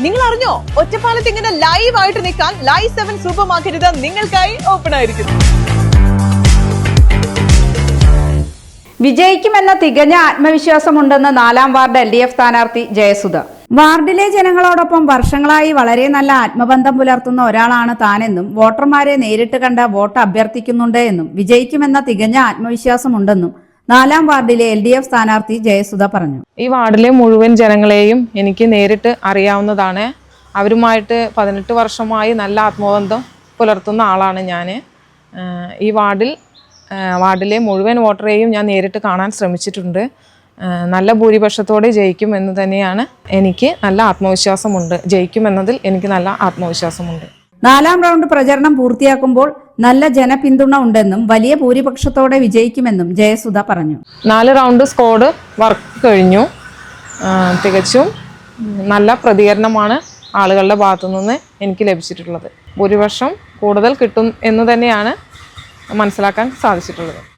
നിങ്ങൾ അറിഞ്ഞോ, ഒറ്റപ്പാലത്ത് ഇങ്ങനെ ലൈവ് ആയിട്ട് നിൽക്കാൻ ലൈവ് 7 സൂപ്പർ മാർക്കറ്റ് നിങ്ങൾക്കായി ഓപ്പൺ ആയിരിക്കുന്നു. വിജയിക്കുമെന്ന തികഞ്ഞ ആത്മവിശ്വാസമുണ്ടെന്ന് 4ാം വാർഡ് LDF സ്ഥാനാർത്ഥി ജയസുധ. വാർഡിലെ ജനങ്ങളോടൊപ്പം വർഷങ്ങളായി വളരെ നല്ല ആത്മബന്ധം പുലർത്തുന്ന ഒരാളാണ് താനെന്നും വോട്ടർമാരെ നേരിട്ട് കണ്ട വോട്ട് അഭ്യർത്ഥിക്കുന്നുണ്ട് എന്നും വിജയിക്കുമെന്ന തികഞ്ഞ ആത്മവിശ്വാസമുണ്ടെന്നും 4ാം വാർഡിലെ LDF സ്ഥാനാർത്ഥി ജയസുധ പറഞ്ഞു. ഈ വാർഡിലെ മുഴുവൻ ജനങ്ങളെയും എനിക്ക് നേരിട്ട് അറിയാവുന്നതാണ്. അവരുമായിട്ട് 18 വർഷമായി നല്ല ആത്മബന്ധം പുലർത്തുന്ന ആളാണ് ഞാൻ. ഈ വാർഡിലെ മുഴുവൻ വോട്ടറെയും ഞാൻ നേരിട്ട് കാണാൻ ശ്രമിച്ചിട്ടുണ്ട്. നല്ല ഭൂരിപക്ഷത്തോടെ ജയിക്കുമെന്ന് തന്നെയാണ് എനിക്ക് നല്ല ആത്മവിശ്വാസമുണ്ട്. ജയിക്കുമെന്നതിൽ എനിക്ക് നല്ല ആത്മവിശ്വാസമുണ്ട്. 4ാം റൗണ്ട് പ്രചരണം പൂർത്തിയാക്കുമ്പോൾ നല്ല ജനപിന്തുണ ഉണ്ടെന്നും വലിയ ഭൂരിപക്ഷത്തോടെ വിജയിക്കുമെന്നും ജയസുധ പറഞ്ഞു. 4 റൗണ്ട് സ്ക്വാഡ് വർക്ക് കഴിഞ്ഞു. തികച്ചും നല്ല പ്രതികരണമാണ് ആളുകളുടെ ഭാഗത്തു നിന്ന് എനിക്ക് ലഭിച്ചിട്ടുള്ളത്. ഭൂരിപക്ഷം കൂടുതൽ കിട്ടും എന്ന് തന്നെയാണ് മനസ്സിലാക്കാൻ സാധിച്ചിട്ടുള്ളത്.